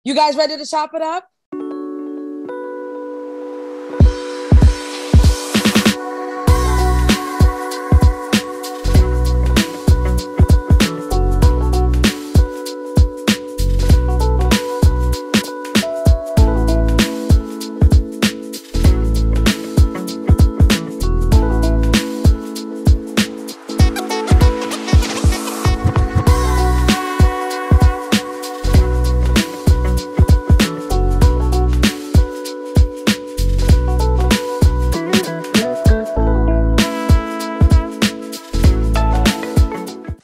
You guys ready to chop it up?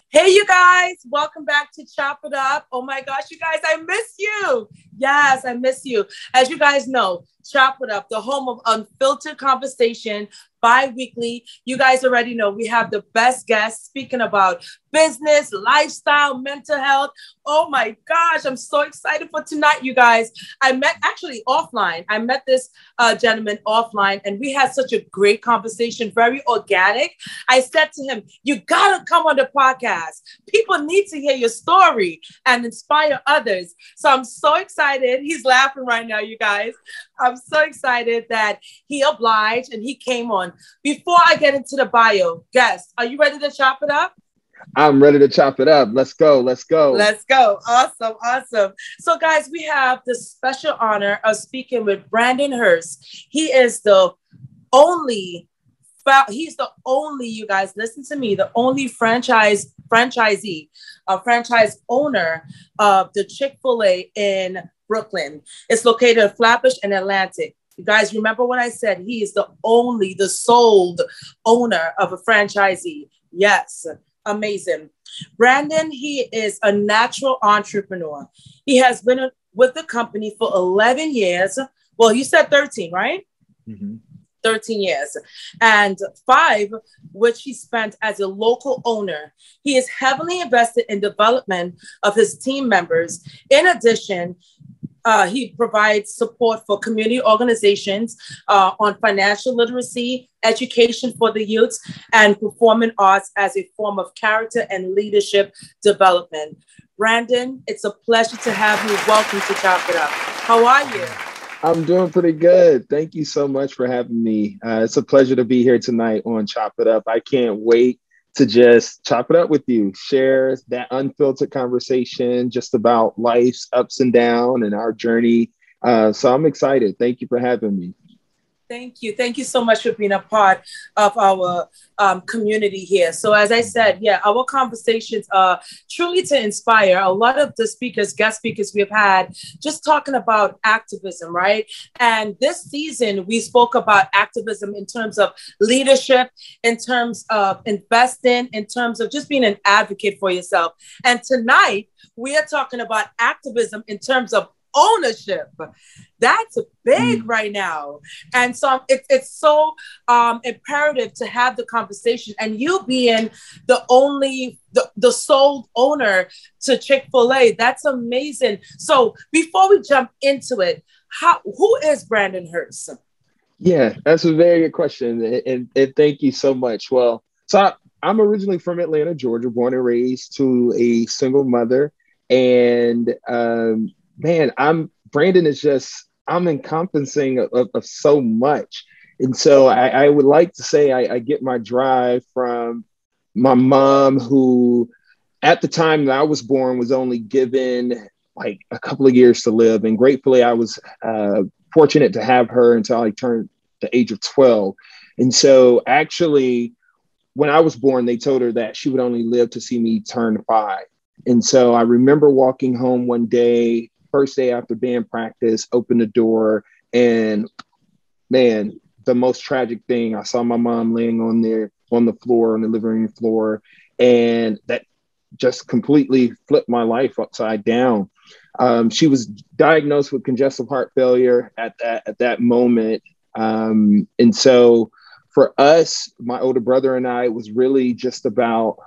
Hey, you guys, welcome back to Chop It Up. Oh my gosh, you guys, I miss you. Yes, I miss you. As you guys know, Chop It Up, the home of unfiltered conversation, bi-weekly. You guys already know we have the best guests speaking about business, lifestyle, mental health. Oh my gosh, I'm so excited for tonight, you guys. I met actually offline. I met this gentleman offline and we had such a great conversation, very organic. I said to him, you gotta come on the podcast. People need to hear your story and inspire others. So I'm so excited. He's laughing right now, you guys. I'm so excited that he obliged and he came on. Before I get into the bio, guests, are you ready to chop it up? I'm ready to chop it up. Let's go. Let's go. Let's go. Awesome. Awesome. So guys, we have the special honor of speaking with Brandon Hurst. He is the only, you guys, listen to me, the only franchise owner of the Chick-fil-A in Brooklyn. It's located in Flatbush and Atlantic. You guys remember what I said? He is the sole owner of a franchisee. Yes. Amazing. Brandon, he is a natural entrepreneur. He has been with the company for 11 years. Well, you said 13, right? Mm-hmm. 13 years. And 5, which he spent as a local owner. He is heavily invested in development of his team members. In addition, he provides support for community organizations on financial literacy, education for the youths, and performing arts as a form of character and leadership development. Brandon, it's a pleasure to have you. Welcome to Chop It Up. How are you? I'm doing pretty good. Thank you so much for having me. It's a pleasure to be here tonight on Chop It Up. I can't wait to just chop it up with you, share that unfiltered conversation just about life's ups and downs and our journey. So I'm excited. Thank you for having me. Thank you. Thank you so much for being a part of our community here. So as I said, our conversations are truly to inspire. A lot of the guest speakers we've had, just talking about activism, right? And this season, we spoke about activism in terms of leadership, in terms of investing, in terms of just being an advocate for yourself. And tonight, we are talking about activism in terms of ownership. That's big right now. And so it's so imperative to have the conversation, and you being the sole owner to Chick-fil-A, that's amazing. So before we jump into it, who is Brandon Hurst? Yeah, that's a very good question. And thank you so much. Well, so I'm originally from Atlanta, Georgia, born and raised to a single mother. And Brandon is just, I'm encompassing of so much. And so I would like to say I get my drive from my mom, who at the time that I was born was only given like a couple of years to live. And gratefully, I was fortunate to have her until I turned the age of 12. And so actually, when I was born, they told her that she would only live to see me turn 5. And so I remember walking home one day, first day after band practice, opened the door, and man, the most tragic thing, I saw my mom laying on the floor, on the living room floor, and that just completely flipped my life upside down. She was diagnosed with congestive heart failure at that moment. And so for us, my older brother and I, it was really just about,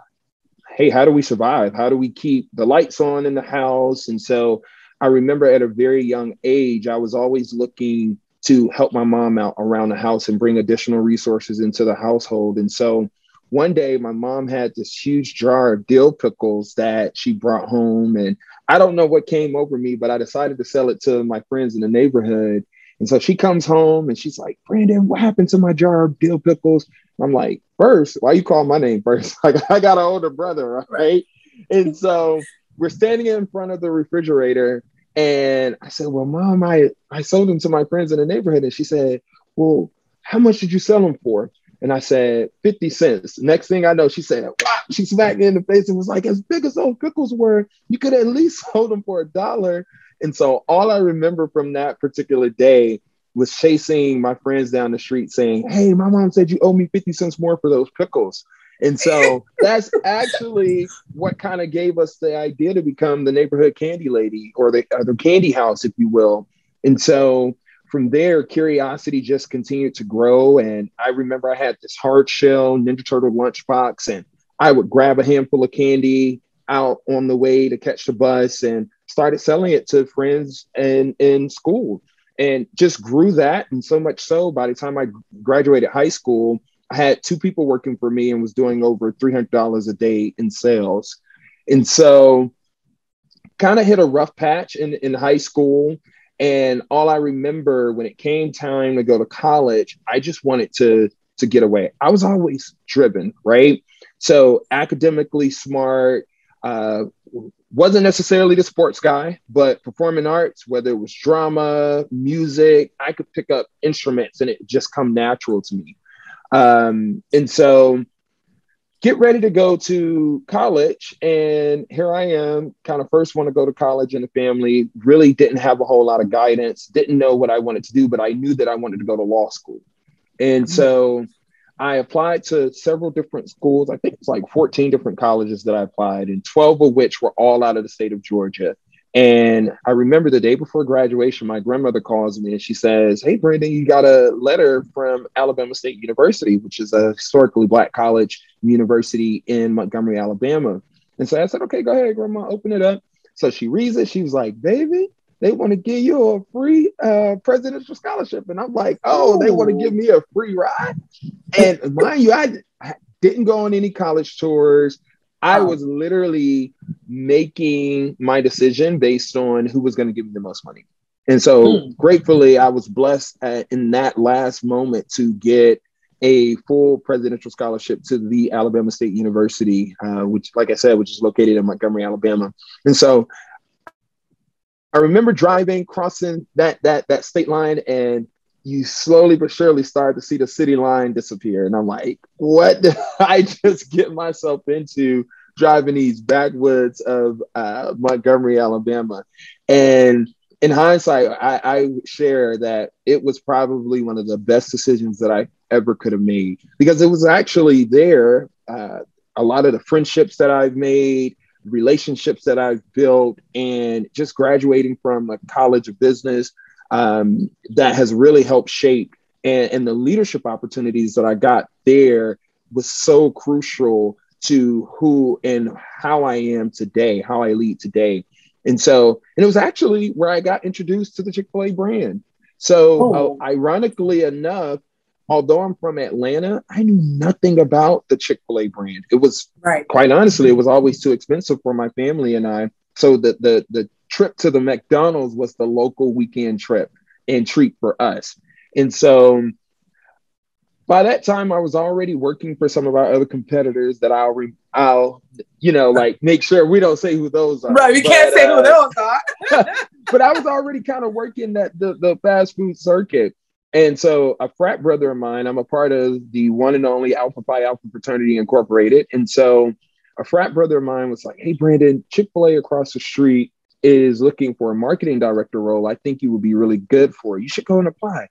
hey, how do we survive? How do we keep the lights on in the house? And so I remember at a very young age, I was always looking to help my mom out around the house and bring additional resources into the household. And so one day my mom had this huge jar of dill pickles that she brought home. And I don't know what came over me, but I decided to sell it to my friends in the neighborhood. And so she comes home and she's like, Brandon, what happened to my jar of dill pickles? I'm like, First, why you call my name first? Like, I got an older brother, right? And so we're standing in front of the refrigerator. And I said, well, Mom, I sold them to my friends in the neighborhood. And she said, well, how much did you sell them for? And I said, 50 cents. Next thing I know, she said, wow. She smacked me in the face and was like, as big as those pickles were, you could at least hold them for $1. And so all I remember from that particular day was chasing my friends down the street saying, hey, my mom said you owe me 50 cents more for those pickles. And so that's actually what kind of gave us the idea to become the neighborhood candy lady, or the candy house, if you will. And so from there, curiosity just continued to grow. And I remember I had this hard shell Ninja Turtle lunchbox, and I would grab a handful of candy out on the way to catch the bus and started selling it to friends in school, and just grew that. And so much so, by the time I graduated high school, I had 2 people working for me and was doing over $300 a day in sales. And so kind of hit a rough patch in high school. And all I remember when it came time to go to college, I just wanted to get away. I was always driven, right? So academically smart, wasn't necessarily the sports guy, but performing arts, whether it was drama, music, I could pick up instruments and it just come natural to me. And so get ready to go to college. And here I am, kind of first want to go to college in the family, really didn't have a whole lot of guidance, didn't know what I wanted to do, but I knew that I wanted to go to law school. And so I applied to several different schools. I think it's like 14 different colleges that I applied, and 12 of which were all out of the state of Georgia. And I remember the day before graduation, my grandmother calls me and she says, hey, Brandon, you got a letter from Alabama State University, which is a historically Black college university in Montgomery, Alabama. And so I said, okay, go ahead, Grandma, open it up. So she reads it. She was like, baby, they want to give you a free presidential scholarship. And I'm like, oh, they want to give me a free ride. And mind you, I didn't go on any college tours. I was literally making my decision based on who was going to give me the most money. And so gratefully, I was blessed in that last moment to get a full presidential scholarship to the Alabama State University, which, like I said, which is located in Montgomery, Alabama. And so I remember driving, crossing that state line, and you slowly but surely start to see the city line disappear. And I'm like, what did I just get myself into driving these backwoods of Montgomery, Alabama? And in hindsight, I share that it was probably one of the best decisions that I ever could have made, because it was actually there. A lot of the friendships that I've made, relationships that I've built, and just graduating from a college of business, that has really helped shape, and the leadership opportunities that I got there was so crucial to who and how I am today, how I lead today. And it was actually where I got introduced to the Chick-fil-A brand. So ironically enough, although I'm from Atlanta, I knew nothing about the Chick-fil-A brand. It was quite honestly, it was always too expensive for my family and I. So the trip to the McDonald's was the local weekend trip and treat for us. And so by that time, I was already working for some of our other competitors that I'll like make sure we don't say who those are. Right, we can't say who those are. But I was already kind of working the fast food circuit. And so a frat brother of mine, I'm a part of the one and only Alpha Phi Alpha Fraternity Incorporated. And so a frat brother of mine was like, hey, Brandon, Chick-fil-A across the street is looking for a marketing director role. I think you would be really good for it. You should go and apply.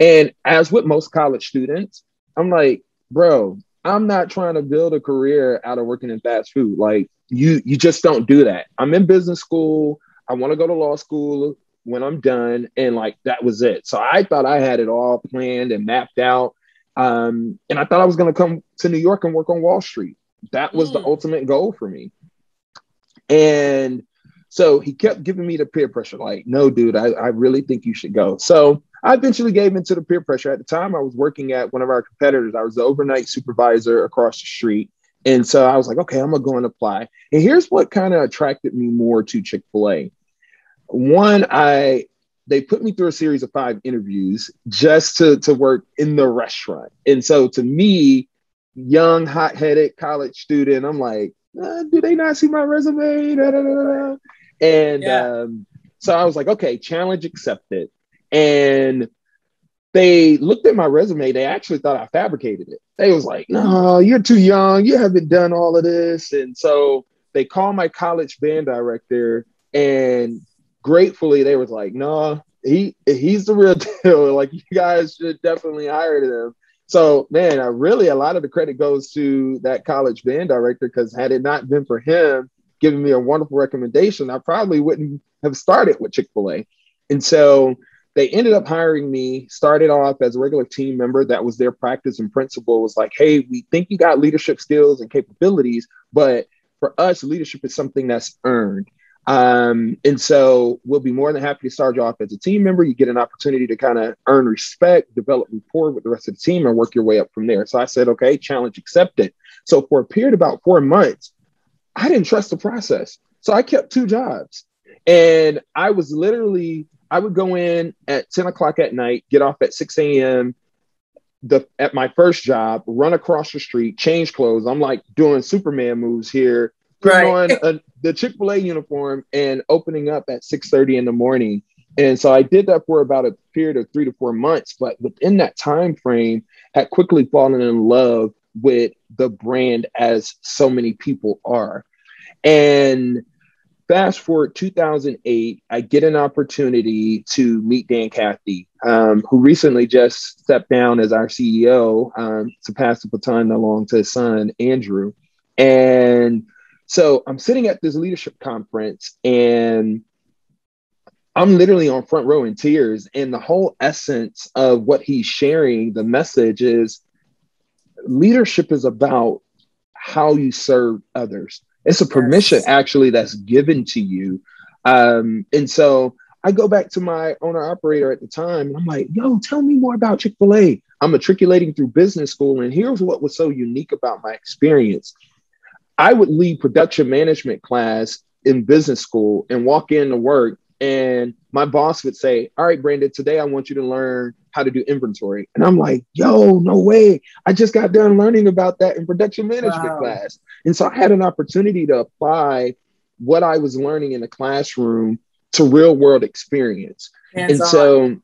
And as with most college students, I'm like, bro, I'm not trying to build a career out of working in fast food. Like you just don't do that. I'm in business school. I want to go to law school when I'm done. And like, that was it. So I thought I had it all planned and mapped out. And I thought I was going to come to New York and work on Wall Street. That was the ultimate goal for me. And so he kept giving me the peer pressure. Like, no, dude, I really think you should go. So I eventually gave into the peer pressure. At the time, I was working at one of our competitors. I was the overnight supervisor across the street. And so I was like, okay, I'm going to go and apply. And here's what kind of attracted me more to Chick-fil-A. One, they put me through a series of 5 interviews just to work in the restaurant. And so to me, young, hot-headed college student, I'm like, do they not see my resume? Da, da, da, da. And so I was like, okay, challenge accepted. And they looked at my resume. They actually thought I fabricated it. They was like, no, you're too young. You haven't done all of this. And so they called my college band director, and gratefully they was like, no, he's the real deal. Like, you guys should definitely hire him. So, man, a lot of the credit goes to that college band director, because had it not been for him giving me a wonderful recommendation, I probably wouldn't have started with Chick-fil-A. And so they ended up hiring me, started off as a regular team member. That was their practice and principle, was like, hey, we think you got leadership skills and capabilities, but for us, leadership is something that's earned. And so we'll be more than happy to start you off as a team member. You get an opportunity to kind of earn respect, develop rapport with the rest of the team, and work your way up from there. So I said, okay, challenge accepted. So for a period of about 4 months, I didn't trust the process. So I kept 2 jobs. And I would go in at 10 o'clock at night, get off at 6 a.m. At my first job, run across the street, change clothes. I'm like doing Superman moves here, putting on the Chick-fil-A uniform and opening up at 6:30 in the morning. And so I did that for about a period of 3 to 4 months. But within that time frame, had quickly fallen in love with the brand, as so many people are. And fast forward 2008, I get an opportunity to meet Dan Cathy, who recently just stepped down as our CEO, to pass the baton along to his son, Andrew. And so I'm sitting at this leadership conference, and I'm literally on front row in tears. And the whole essence of what he's sharing, the message is, leadership is about how you serve others. It's a permission actually that's given to you. And so I go back to my owner operator at the time, and I'm like, yo, tell me more about Chick-fil-A. I'm matriculating through business school. And here's what was so unique about my experience. I would lead production management class in business school and walk into work, and my boss would say, all right, Brandon, today I want you to learn how to do inventory. And I'm like, yo, no way. I just got done learning about that in production management class. And so I had an opportunity to apply what I was learning in the classroom to real world experience. And so,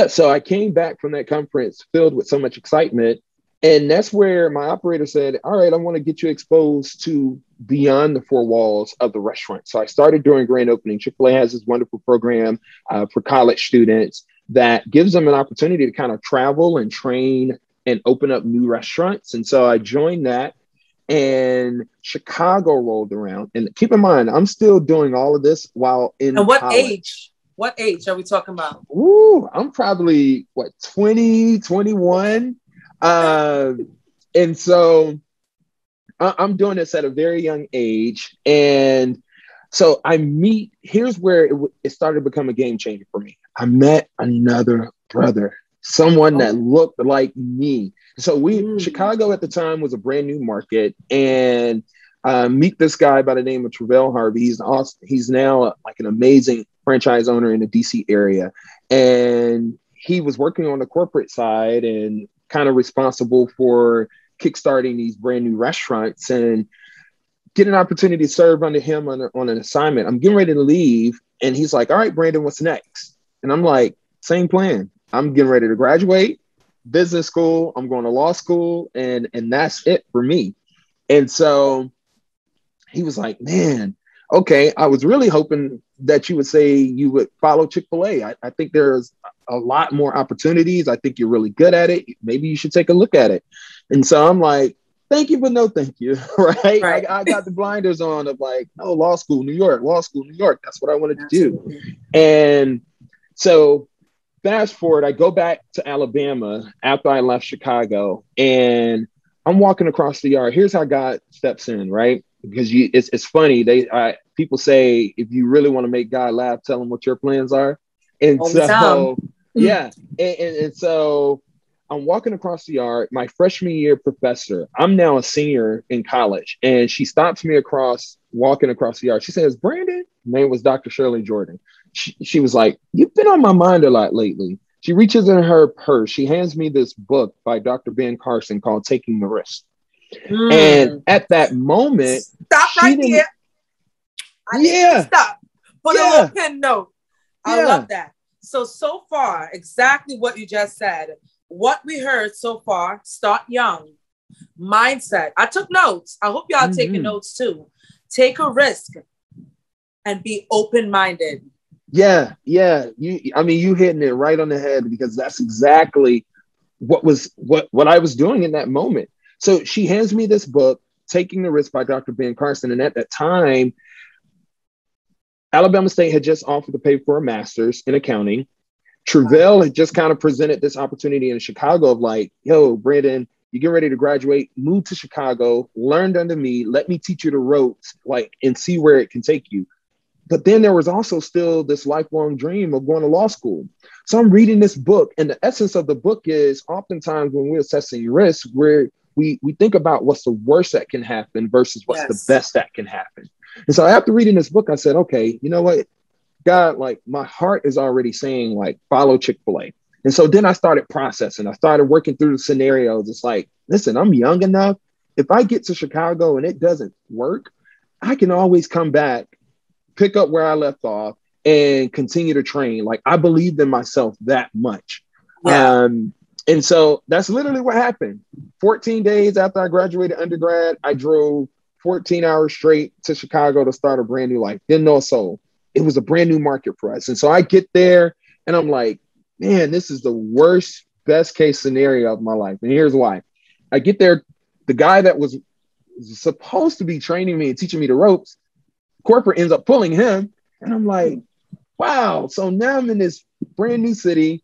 so I came back from that conference filled with so much excitement. And that's where my operator said, all right, I want to get you exposed to beyond the 4 walls of the restaurant. So I started during grand opening. Chick-fil-A has this wonderful program for college students that gives them an opportunity to kind of travel and train and open up new restaurants. And so I joined that, and Chicago rolled around. And keep in mind, I'm still doing all of this while in college. What age are we talking about? Ooh, I'm probably 20, 21. And so I'm doing this at a very young age. And so here's where it started to become a game changer for me. I met another brother, someone that looked like me. So Chicago at the time was a brand new market, and meet this guy by the name of Travell Harvey. He's awesome. He's now like an amazing franchise owner in the DC area. And he was working on the corporate side and kind of responsible for kickstarting these brand new restaurants, and get an opportunity to serve under him on an assignment. I'm getting ready to leave, and he's like, all right, Brandon, what's next? And I'm like, same plan. I'm getting ready to graduate business school. I'm going to law school, and that's it for me. And so he was like, man, okay, I was really hoping that you would say you would follow Chick-fil-A. I think there's a lot more opportunities. I think you're really good at it. Maybe you should take a look at it. And so I'm like, thank you, but no thank you, right? I got the blinders on of like, no, law school, New York. That's what I wanted to do. And so fast forward, I go back to Alabama after I left Chicago, and I'm walking across the yard. Here's how God steps in, right? Because it's funny. People say, if you really want to make God laugh, tell him what your plans are. And so Yeah. And so I'm walking across the yard, my freshman year professor, I'm now a senior in college, and she stops me walking across the yard. She says, Brandon, her name was Dr. Shirley Jordan. She was like, you've been on my mind a lot lately. She reaches in her purse. She hands me this book by Dr. Ben Carson called Taking the Risk. And at that moment, stop right there. I need you to stop. Put a little pin note. I love that. So far, exactly what you just said. What we heard so far, start young, mindset. I took notes. I hope y'all taking notes too. Take a risk and be open-minded. Yeah. You hitting it right on the head, because that's exactly what I was doing in that moment. So she hands me this book, Taking the Risk by Dr. Ben Carson. And at that time, Alabama State had just offered to pay for a master's in accounting. Travell had just kind of presented this opportunity in Chicago of like, yo, Brandon, you get ready to graduate, move to Chicago, learn under me, let me teach you the ropes, like, and see where it can take you. But then there was also still this lifelong dream of going to law school. So I'm reading this book, and the essence of the book is oftentimes when we're assessing risk, we think about what's the worst that can happen versus what's the best that can happen. And so after reading this book, I said, okay, you know what? God, like, my heart is already saying, like, follow Chick-fil-A. And so then I started processing. I started working through the scenarios. It's like, listen, I'm young enough. If I get to Chicago and it doesn't work, I can always come back, pick up where I left off, and continue to train. Like, I believed in myself that much. Yeah. And so that's literally what happened. 14 days after I graduated undergrad, I drove 14 hours straight to Chicago to start a brand new life. Didn't know a soul. It was a brand new market for us. And so I get there and I'm like, man, this is the worst, best case scenario of my life. And here's why. I get there. The guy that was supposed to be training me and teaching me the ropes, corporate ends up pulling him. And I'm like, wow. So now I'm in this brand new city.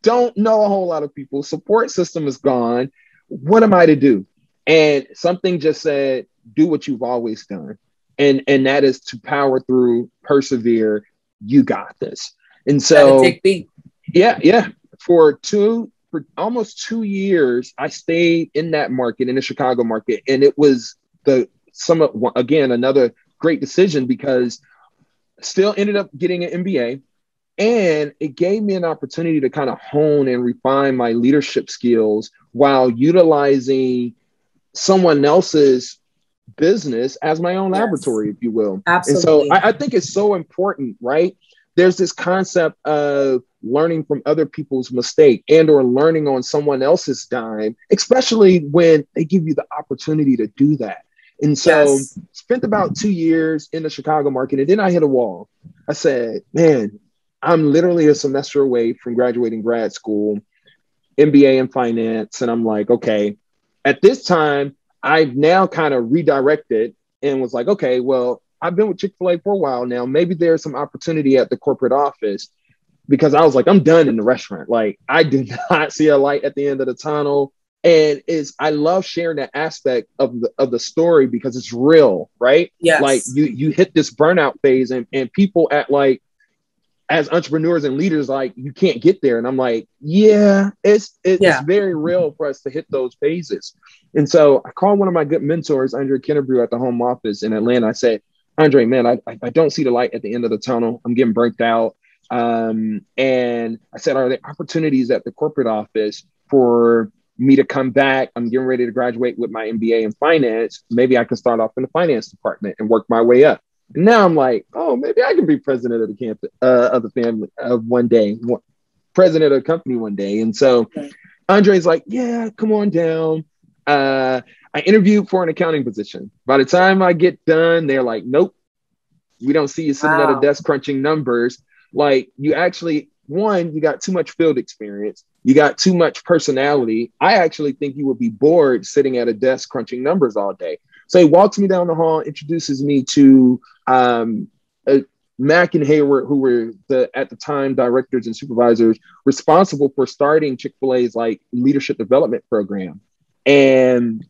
Don't know a whole lot of people. Support system is gone. What am I to do? And something just said, do what you've always done. And that is to power through, persevere. You got this. And so, for almost 2 years, I stayed in that market, in the Chicago market. And it was another great decision, because still ended up getting an MBA. And it gave me an opportunity to kind of hone and refine my leadership skills while utilizing someone else's business as my own laboratory, if you will. Absolutely. And so I think it's so important, right? There's this concept of learning from other people's mistake and or learning on someone else's dime, especially when they give you the opportunity to do that. And so spent about 2 years in the Chicago market, and then I hit a wall. I said, man, I'm literally a semester away from graduating grad school, MBA in finance. And I'm like, okay, at this time, I've now kind of redirected and was like, okay, well, I've been with Chick-fil-A for a while now. Maybe there's some opportunity at the corporate office, because I was like, I'm done in the restaurant. Like, I do not see a light at the end of the tunnel. And I love sharing that aspect of the story, because it's real, right? Yes. Like you hit this burnout phase, and people as entrepreneurs and leaders, like, you can't get there. And I'm like, it's very real for us to hit those phases. And so I called one of my good mentors, Andre Kennebrew, at the home office in Atlanta. I said, Andre, man, I don't see the light at the end of the tunnel. I'm getting burnt out. And I said, are there opportunities at the corporate office for me to come back? I'm getting ready to graduate with my MBA in finance. Maybe I can start off in the finance department and work my way up. And now I'm like, oh, maybe I can be president of the campus, of the family one day, president of the company one day. And so Andre's like, yeah, come on down. I interviewed for an accounting position. By the time I get done, they're like, nope, we don't see you sitting at a desk crunching numbers. Like, you actually, one, you got too much field experience. You got too much personality. I actually think you would be bored sitting at a desk crunching numbers all day. So he walks me down the hall, introduces me to Mac and Hayward, who were at the time directors and supervisors responsible for starting Chick-fil-A's like leadership development program, and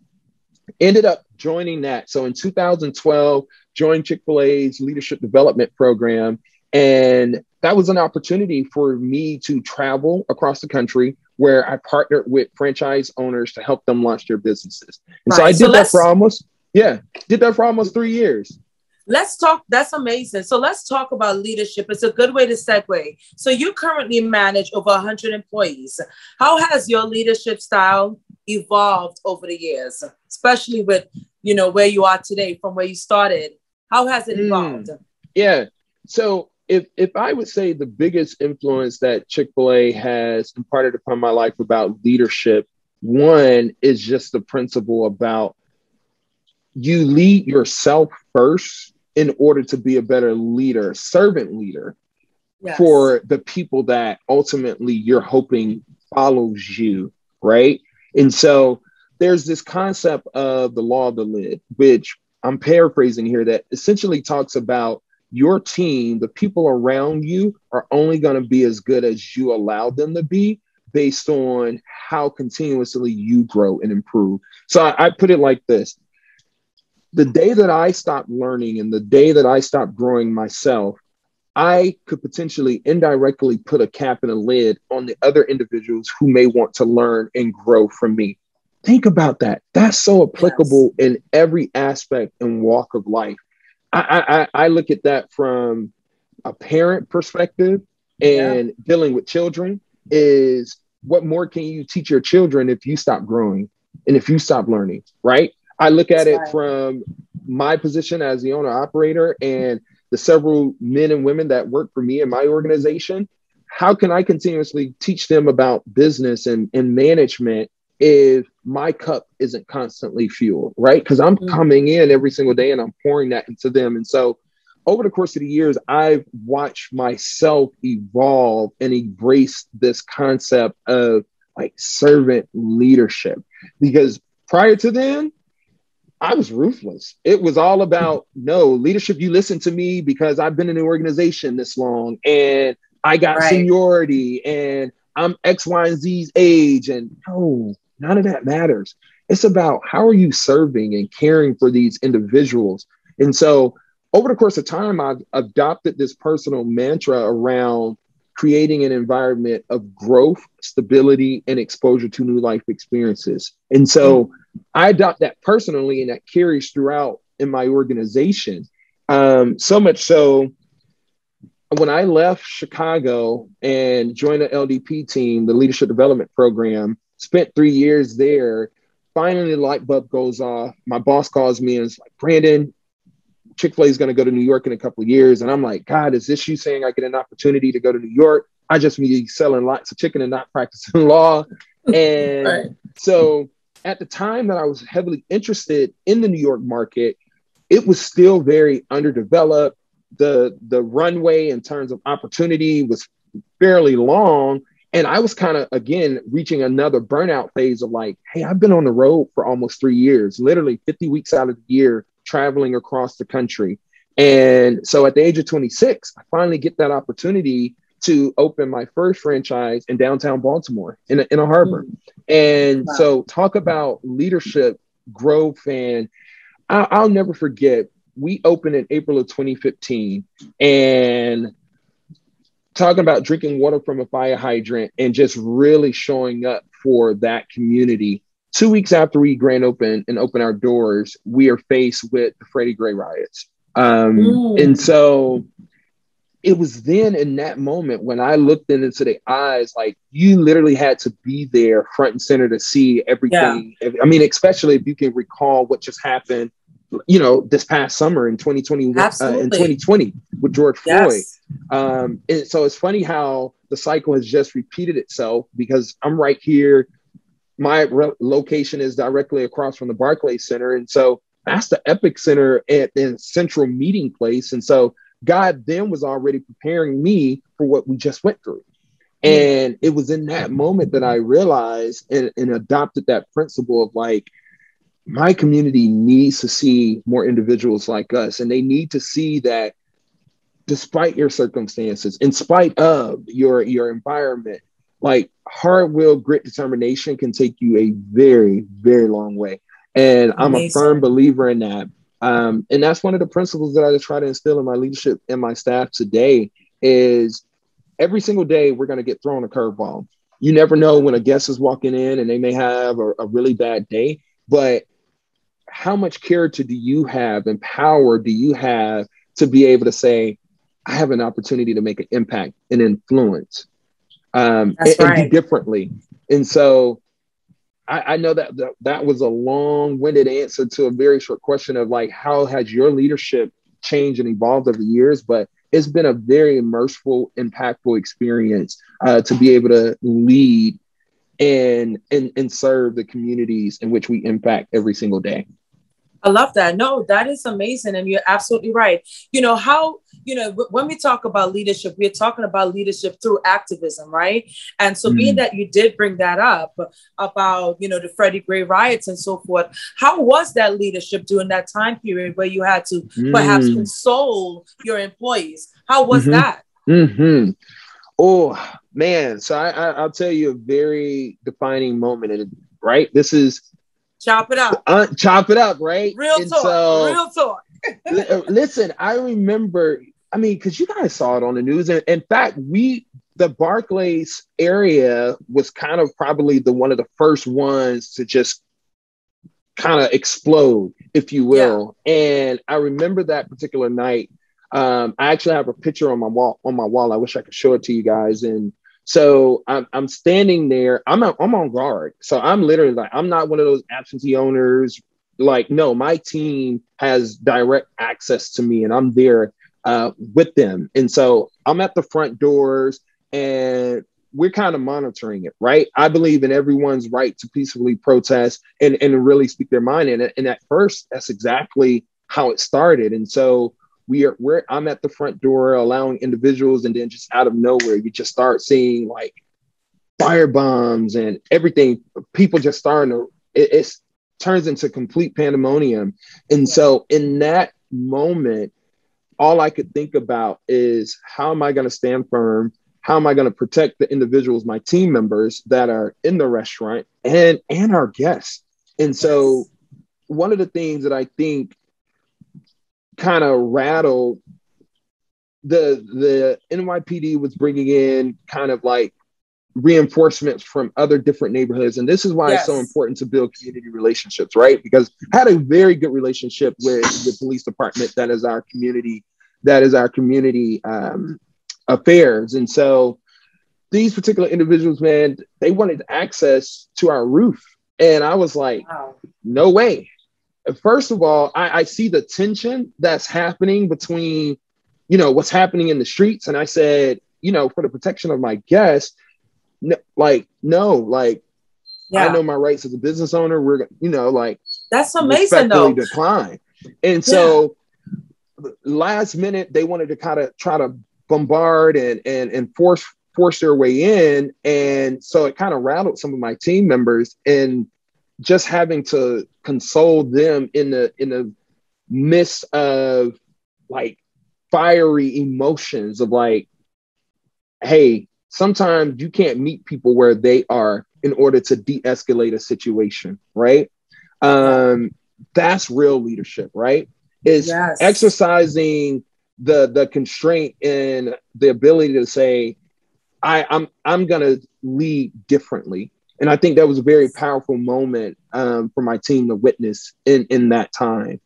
ended up joining that. So in 2012, joined Chick-fil-A's leadership development program. And that was an opportunity for me to travel across the country where I partnered with franchise owners to help them launch their businesses. And so I did that for almost 3 years. Let's talk. That's amazing. So let's talk about leadership. It's a good way to segue. So you currently manage over 100 employees. How has your leadership style evolved over the years, especially with, where you are today from where you started? How has it evolved? Yeah. So if I would say the biggest influence that Chick-fil-A has imparted upon my life about leadership, one is just the principle about you lead yourself first in order to be a better leader, servant leader, for the people that ultimately you're hoping follows you, right? And so there's this concept of the law of the lid, which I'm paraphrasing here, that essentially talks about your team, the people around you are only going to be as good as you allow them to be based on how continuously you grow and improve. So I put it like this. The day that I stopped learning and the day that I stopped growing myself, I could potentially indirectly put a cap and a lid on the other individuals who may want to learn and grow from me. Think about that. That's so applicable in every aspect and walk of life. I look at that from a parent perspective, and dealing with children is, what more can you teach your children if you stop growing and if you stop learning, right? I look at it from my position as the owner operator and the several men and women that work for me in my organization. How can I continuously teach them about business and management if my cup isn't constantly fueled, right? Because I'm coming in every single day and I'm pouring that into them. And so over the course of the years, I've watched myself evolve and embrace this concept of like servant leadership, because prior to then, I was ruthless. It was all about, no, leadership, you listen to me because I've been in the organization this long and I got seniority and I'm X, Y, and Z's age. And no, none of that matters. It's about how are you serving and caring for these individuals. And so over the course of time, I've adopted this personal mantra around creating an environment of growth, stability, and exposure to new life experiences. And so I adopt that personally, and that carries throughout in my organization. So much so, when I left Chicago and joined the LDP team, the Leadership Development Program, spent 3 years there, finally the light bulb goes off. My boss calls me and is like, Brandon, Chick-fil-A is going to go to New York in a couple of years. And I'm like, God, is this you saying I get an opportunity to go to New York? I just be selling lots of chicken and not practicing law. And so at the time that I was heavily interested in the New York market, it was still very underdeveloped. The runway in terms of opportunity was fairly long. And I was kind of, again, reaching another burnout phase of like, hey, I've been on the road for almost 3 years, literally 50 weeks out of the year, traveling across the country. And so at the age of 26, I finally get that opportunity to open my first franchise in downtown Baltimore in a harbor. And so talk about leadership, growth, and I'll never forget, we opened in April of 2015 and talking about drinking water from a fire hydrant and just really showing up for that community. 2 weeks after we grand open and open our doors, we are faced with the Freddie riots. And so it was then in that moment when I looked into the eyes, like you literally had to be there front and center to see everything. I mean, especially if you can recall what just happened, this past summer in 2020, in 2020 with George Floyd. And so it's funny how the cycle has just repeated itself, because I'm right here. My location is directly across from the Barclay Center. And so that's the Epic Center and central meeting place. And so God then was already preparing me for what we just went through. And it was in that moment that I realized and adopted that principle of like, my community needs to see more individuals like us. And they need to see that despite your circumstances, in spite of your environment, like hard will, grit, determination can take you a very, very long way. And I'm a firm believer in that. And that's one of the principles that I try to instill in my leadership and my staff today is every single day we're going to get thrown a curveball. You never know when a guest is walking in and they may have a really bad day, but how much character do you have and power do you have to be able to say, I have an opportunity to make an impact and influence and do differently. And so I know that was a long-winded answer to a very short question of like, how has your leadership changed and evolved over the years? But it's been a very immersive, impactful experience to be able to lead and serve the communities in which we impact every single day. I love that. No, that is amazing. And you're absolutely right. When we talk about leadership, we're talking about leadership through activism, right? And so being that you did bring that up about, the Freddie Gray riots and so forth, how was that leadership during that time period where you had to perhaps console your employees? How was that? Oh, man. So I'll tell you a very defining moment, right? This is chop it up. Chop it up, right? Real talk. Listen, I remember, because you guys saw it on the news. And in fact, the Barclay area was kind of probably one of the first ones to just kind of explode, if you will. Yeah. And I remember that particular night. I actually have a picture on my wall. I wish I could show it to you guys. And so I'm standing there. I'm on guard. So I'm literally like, I'm not one of those absentee owners. Like, no, my team has direct access to me and I'm there with them. And so I'm at the front doors and we're kind of monitoring it, right? I believe in everyone's right to peacefully protest and really speak their mind. And at first, that's exactly how it started. And so I'm at the front door allowing individuals, and then just out of nowhere, you just start seeing like fire bombs and everything. People just starting to, it turns into complete pandemonium. And so in that moment, all I could think about is, how am I going to stand firm? How am I going to protect the individuals, my team members that are in the restaurant and our guests? And so one of the things that I think kind of rattled the NYPD was bringing in kind of like reinforcements from other different neighborhoods. And this is why it's so important to build community relationships, right? Because I had a very good relationship with the police department. That is our community affairs. And so these particular individuals, man, they wanted access to our roof. And I was like, wow, no way. First of all, I see the tension that's happening between, what's happening in the streets. And I said, for the protection of my guests, no, I know my rights as a business owner. We're, that's amazing though. Decline. And so last minute, they wanted to kind of try to bombard and force their way in. And so it kind of rattled some of my team members, and just having to console them in the midst of like fiery emotions of like, hey, sometimes you can't meet people where they are in order to de-escalate a situation, right? That's real leadership, right? Is exercising the constraint and the ability to say, I'm gonna lead differently. And I think that was a very powerful moment for my team to witness in that time.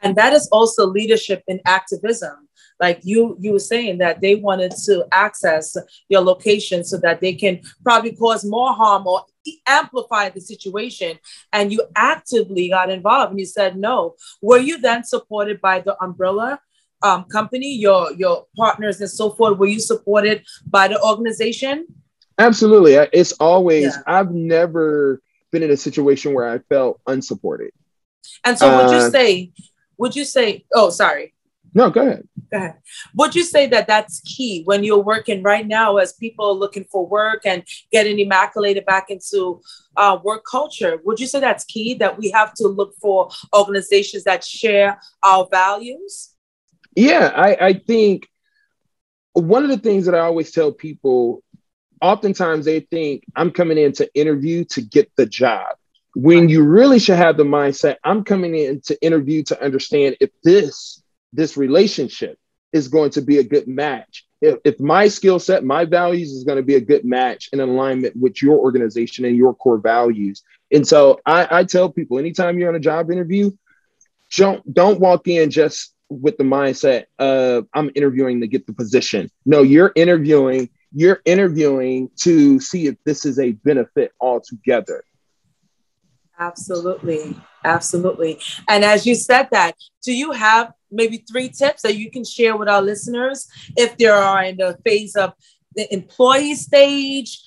And that is also leadership in activism. Like you were saying that they wanted to access your location so that they can probably cause more harm or amplify the situation. And you actively got involved and you said no. Were you then supported by the umbrella company, your partners and so forth? Were you supported by the organization? Absolutely. It's always, I've never been in a situation where I felt unsupported. And so would you say, oh, sorry. No, go ahead. Would you say that that's key when you're working right now as people are looking for work and getting immaculated back into work culture? Would you say that's key, that we have to look for organizations that share our values? Yeah, I think one of the things that I always tell people, oftentimes they think I'm coming in to interview to get the job, when you really should have the mindset, I'm coming in to interview to understand if this relationship is going to be a good match. If my skill set, my values is going to be a good match in alignment with your organization and your core values. And so I tell people, anytime you're on a job interview, don't walk in just with the mindset of I'm interviewing to get the position. No, you're interviewing to see if this is a benefit altogether. Absolutely. Absolutely. And as you said that, do you have maybe 3 tips that you can share with our listeners if they are in the phase of the employee stage,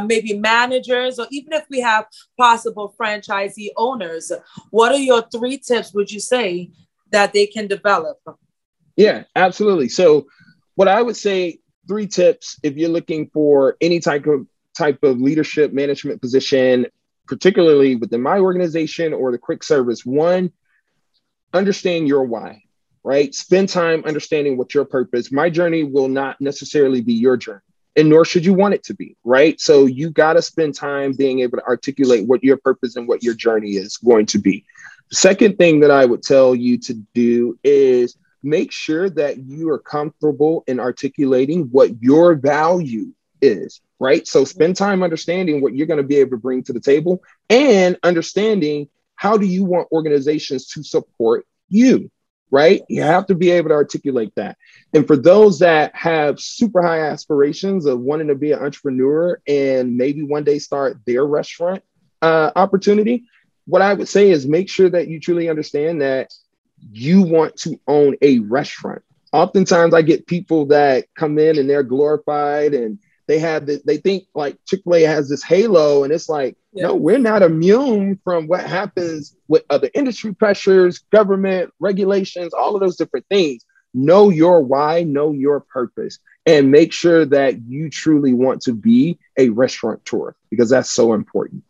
maybe managers, or even if we have possible franchisee owners? What are your 3 tips, would you say, that they can develop? Yeah, absolutely. So what I would say, 3 tips, if you're looking for any type of leadership management position, particularly within my organization or the quick service. 1, understand your why, right? Spend time understanding what your purpose. My journey will not necessarily be your journey, and nor should you want it to be, right? So you got to spend time being able to articulate what your purpose and what your journey is going to be. The second thing that I would tell you to do is make sure that you are comfortable in articulating what your value is, right? So spend time understanding what you're going to be able to bring to the table and understanding how do you want organizations to support you, right? You have to be able to articulate that. And for those that have super high aspirations of wanting to be an entrepreneur and maybe one day start their restaurant opportunity, what I would say is make sure that you truly understand that you want to own a restaurant. Oftentimes I get people that come in and they're glorified and they think like Chick-fil-A has this halo, and it's like, no, we're not immune from what happens with other industry pressures, government regulations, all of those different things. Know your why, know your purpose, and make sure that you truly want to be a restaurateur, because that's so important.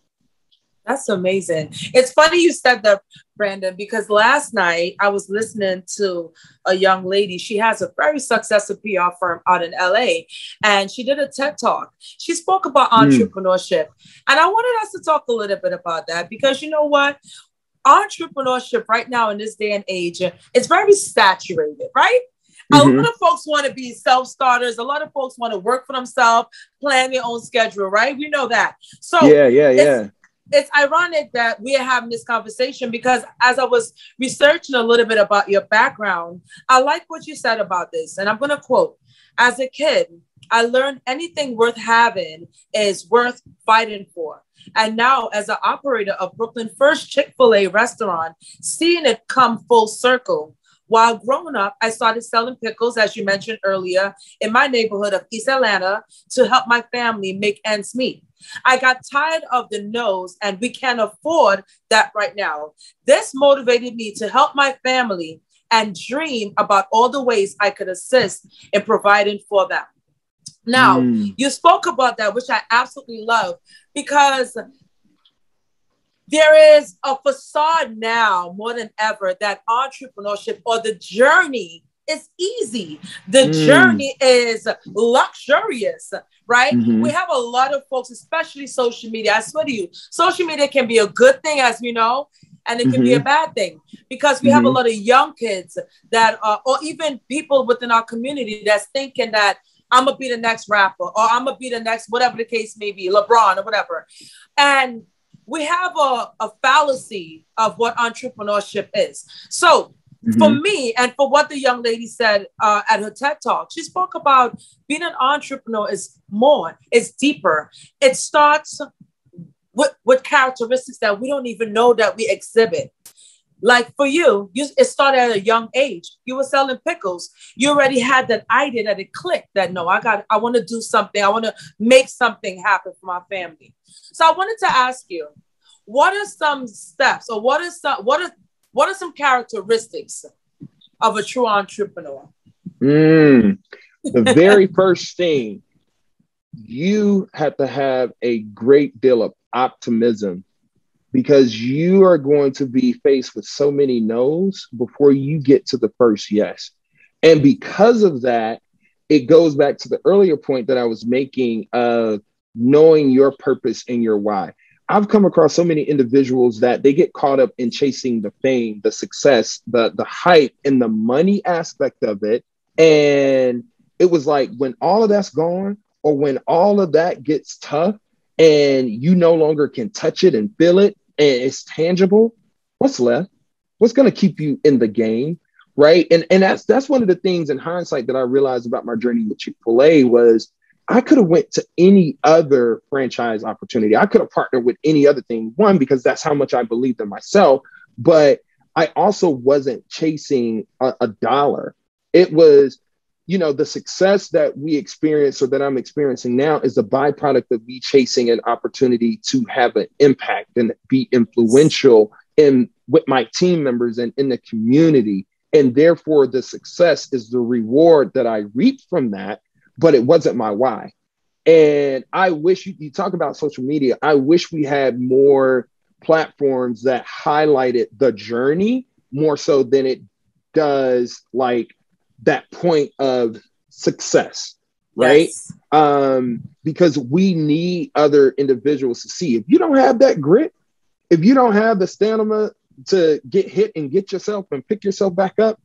That's amazing. It's funny you said that, Brandon, because last night I was listening to a young lady. She has a very successful PR firm out in LA, and she did a TED Talk. She spoke about entrepreneurship. And I wanted us to talk a little bit about that, because you know what? Entrepreneurship right now in this day and age, it's very saturated, right? A lot of folks want to be self-starters. A lot of folks want to work for themselves, plan their own schedule, right? We know that. So it's ironic that we are having this conversation, because as I was researching a little bit about your background, I like what you said about this. And I'm going to quote, as a kid, I learned anything worth having is worth fighting for. And now as an operator of Brooklyn's first Chick-fil-A restaurant, seeing it come full circle. While growing up, I started selling pickles, as you mentioned earlier, in my neighborhood of East Atlanta to help my family make ends meet. I got tired of the no's, and we can't afford that right now. This motivated me to help my family and dream about all the ways I could assist in providing for them. Now, you spoke about that, which I absolutely love, because there is a facade now more than ever that entrepreneurship or the journey is easy. The journey is luxurious, right? We have a lot of folks, especially social media. I swear to you, social media can be a good thing, as we know, and it can be a bad thing, because we have a lot of young kids that are, or even people within our community that's thinking that I'm going to be the next rapper, or I'm going to be the next, whatever the case may be, LeBron or whatever. And we have a fallacy of what entrepreneurship is. So for me, and for what the young lady said at her TED Talk, she spoke about being an entrepreneur is more, it's deeper. It starts with characteristics that we don't even know that we exhibit. Like for you, it started at a young age. You were selling pickles. You already had that idea that it clicked that, no, I want to do something. I want to make something happen for my family. So I wanted to ask you, what are some steps, or what are some characteristics of a true entrepreneur? The very first thing, you have to have a great deal of optimism, because you are going to be faced with so many no's before you get to the first yes. And because of that, it goes back to the earlier point that I was making of knowing your purpose and your why. I've come across so many individuals that they get caught up in chasing the fame, the success, the hype, and the money aspect of it, And it was like, when all of that's gone, or when all of that gets tough and you no longer can touch it and feel it and it's tangible, what's left? What's going to keep you in the game? Right. And that's one of the things in hindsight that I realized about my journey with Chick-fil-A was I could have went to any other franchise opportunity. I could have partnered with any other thing. One, because that's how much I believed in myself. But I also wasn't chasing a dollar. It was, the success that we experience, or that I'm experiencing now, is a byproduct of me chasing an opportunity to have an impact and be influential with my team members and in the community. And therefore, the success is the reward that I reap from that, but it wasn't my why. And I wish you talk about social media. I wish we had more platforms that highlighted the journey more so than it does like that point of success, right? Yes. Because we need other individuals to see. If you don't have that grit, if you don't have the stamina to get hit and get yourself and pick yourself back up,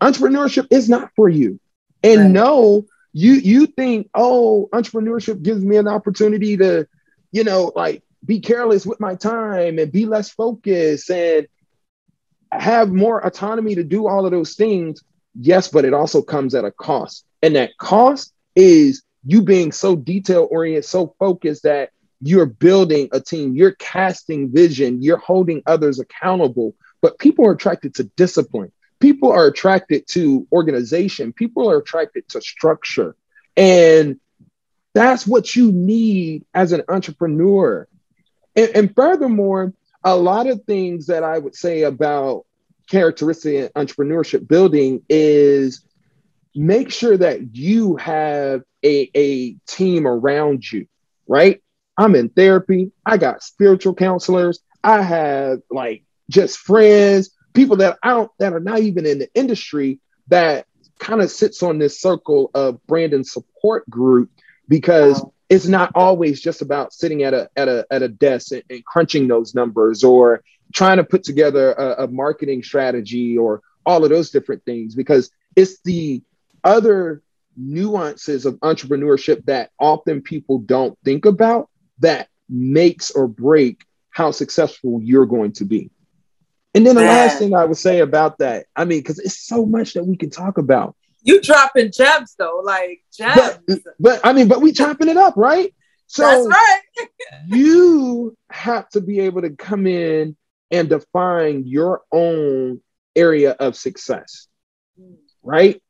entrepreneurship is not for you. And right. No, you think, oh, entrepreneurship gives me an opportunity to, like be careless with my time and be less focused and have more autonomy to do all of those things. Yes, but it also comes at a cost. And that cost is you being so detail oriented, so focused that you're building a team, you're casting vision, you're holding others accountable. But people are attracted to discipline. People are attracted to organization. People are attracted to structure. And that's what you need as an entrepreneur. And furthermore, a lot of things that I would say about characteristic in entrepreneurship building is make sure that you have a team around you, right? I'm in therapy. I got spiritual counselors. I have like just friends, people that are not even in the industry, that kind of sits on this circle of brand and support group, because it's not always just about sitting at a desk and crunching those numbers or trying to put together a marketing strategy or all of those different things, because it's the other nuances of entrepreneurship that often people don't think about that makes or break how successful you're going to be. And then the last thing I would say about that, because it's so much that we can talk about. You dropping gems though, like gems. But we chopping it up, right? So that's right. You have to be able to come in and define your own area of success, right?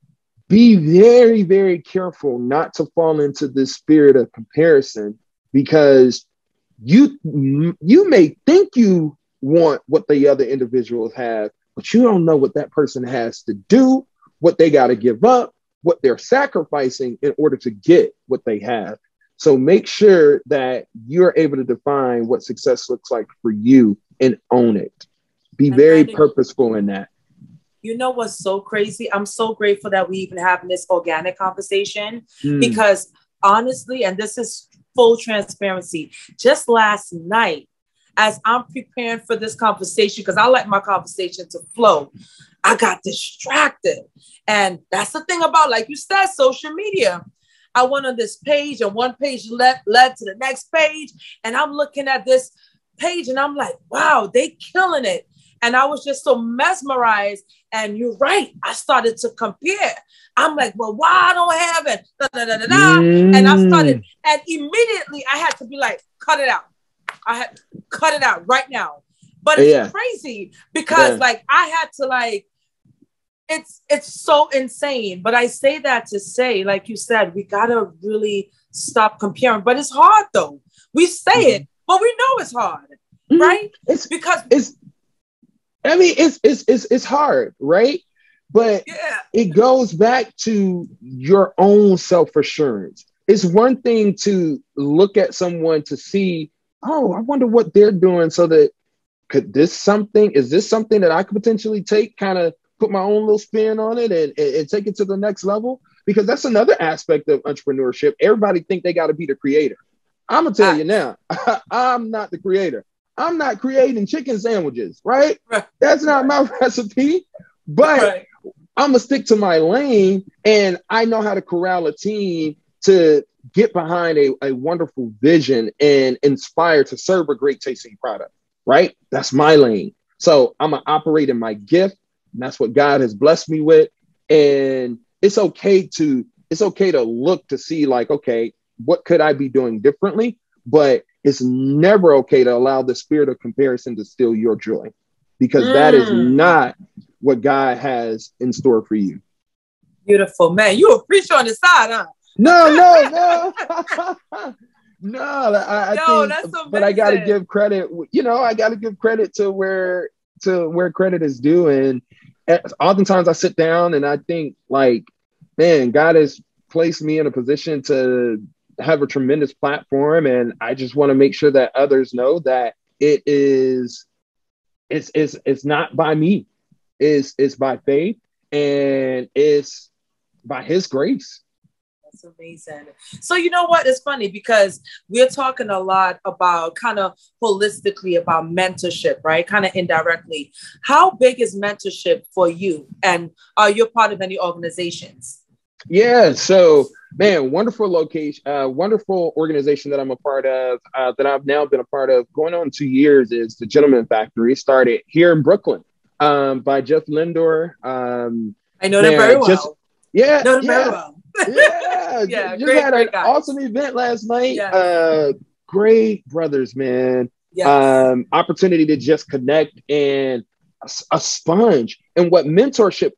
Be very, very careful not to fall into this spirit of comparison, because you may think you want what the other individuals have, but you don't know what that person has to do, what they got to give up, what they're sacrificing in order to get what they have. So make sure that you're able to define what success looks like for you and own it. Be very purposeful in that. You know what's so crazy? I'm so grateful that we even have this organic conversation, because honestly, and this is full transparency, just last night, as I'm preparing for this conversation, because I like my conversation to flow, I got distracted. And that's the thing about, like you said, social media. I went on this page and one page led to the next page. And I'm looking at this page and I'm like, wow, they killing it. And I was just so mesmerized. And you're right. I started to compare. I'm like, well, why I don't have it? Da, da, da, da, da. And I started, and immediately I had to be like, cut it out. I had to cut it out right now. But it's crazy because like I had to like, it's so insane. But I say that to say, like you said, we got to really stop comparing. But it's hard though. We say it, but we know it's hard, right? It's because it's hard, right? But it goes back to your own self-assurance. It's one thing to look at someone to see, oh, I wonder what they're doing, so that is this something that I could potentially take, kind of put my own little spin on it and take it to the next level? Because that's another aspect of entrepreneurship. Everybody think they got to be the creator. I'm gonna tell you now, I'm not the creator. I'm not creating chicken sandwiches, right? That's not my recipe. But I'm gonna stick to my lane, and I know how to corral a team to get behind a wonderful vision and inspire to serve a great tasting product, right? That's my lane. So I'm gonna operate in my gift, and that's what God has blessed me with. And it's okay to look to see like, okay, what could I be doing differently? But it's never okay to allow the spirit of comparison to steal your joy, because that is not what God has in store for you. Beautiful, man. You a preacher on the side, huh? No. No, I think, that's amazing. but I got to give credit. I got to give credit to where credit is due. And oftentimes I sit down and I think, like, man, God has placed me in a position to have a tremendous platform, and I just want to make sure that others know that it's not by me, it's by faith, and it's by His grace. That's amazing. So you know what? It's funny because we're talking a lot about kind of holistically about mentorship, right? Kind of indirectly. How big is mentorship for you? And are you part of any organizations? Yeah. So, man, wonderful location, wonderful organization that I'm a part of, that I've now been a part of going on 2 years, is the Gentleman Factory. Started here in Brooklyn by Jeff Lindor. I know them very well. Very well. Yeah, just had an awesome event last night. Yes. Great brothers, man. Yes. Opportunity to just connect, and a sponge. And what mentorship,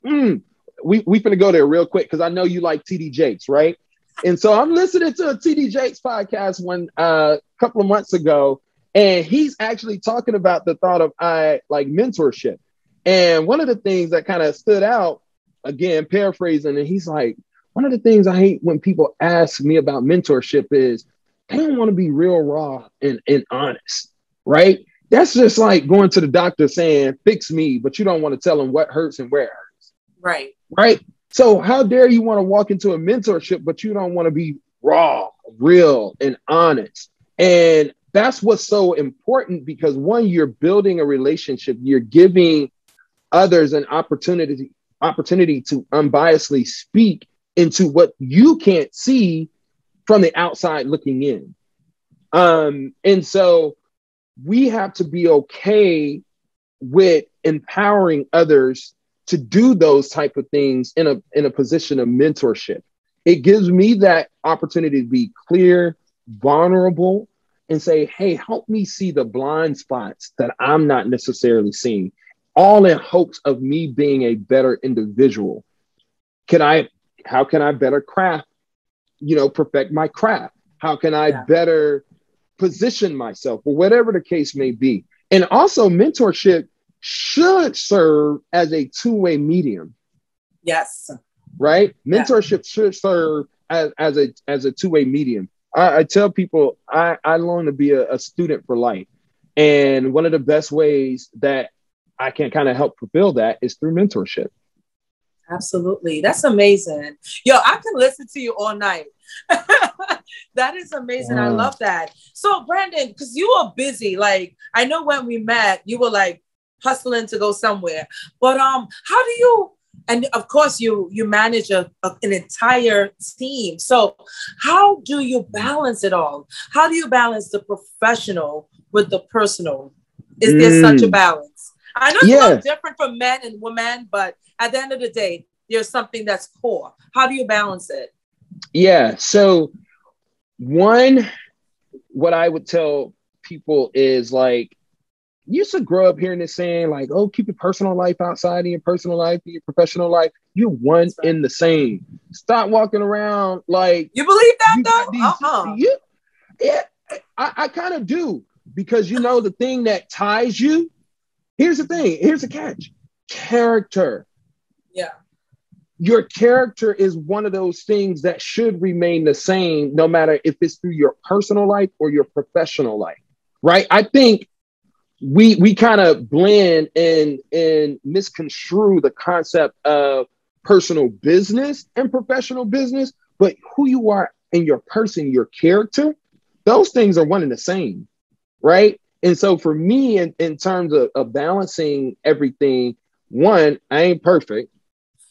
we finna go there real quick because I know you like TD Jakes, right? And so I'm listening to a TD Jakes podcast one couple of months ago, and he's actually talking about the thought of mentorship. And one of the things that kind of stood out, again, paraphrasing, and he's like, one of the things I hate when people ask me about mentorship is they don't want to be real raw and honest, right? That's just like going to the doctor saying, fix me, but you don't want to tell them what hurts and where it hurts. Right. So how dare you want to walk into a mentorship, but you don't want to be raw, real, and honest. And that's what's so important, because one, you're building a relationship, you're giving others an opportunity to unbiasedly speak into what you can't see from the outside looking in. And so we have to be okay with empowering others to do those type of things in a position of mentorship. It gives me that opportunity to be clear, vulnerable, and say, hey, help me see the blind spots that I'm not necessarily seeing, all in hopes of me being a better individual. How can I better perfect my craft? How can I better position myself, or whatever the case may be? And also mentorship should serve as a two-way medium. Yes. Right? Mentorship should serve as a two-way medium. I tell people I long to be a student for life. And one of the best ways that I can kind of help fulfill that is through mentorship. Absolutely. That's amazing. Yo, I can listen to you all night. That is amazing. I love that. So Brandon, because you are busy, like I know when we met, you were like hustling to go somewhere. But how do you, and of course you manage an entire team. So how do you balance it all? How do you balance the professional with the personal? Is there such a balance? I know it's a little different for men and women, but at the end of the day, there's something that's core. How do you balance it? Yeah. So one, what I would tell people is like, you used to grow up hearing this saying like, oh, keep your personal life outside of your personal life and your professional life. You're one in the same. Stop walking around like. You believe that though? Yeah, I kind of do, because the thing that ties you. Here's the thing. Here's the catch. Character. Yeah. Your character is one of those things that should remain the same, no matter if it's through your personal life or your professional life, right? I think we kind of blend and misconstrue the concept of personal business and professional business, but who you are in your person, your character, those things are one and the same, right? And so for me, in terms of balancing everything, one, I ain't perfect.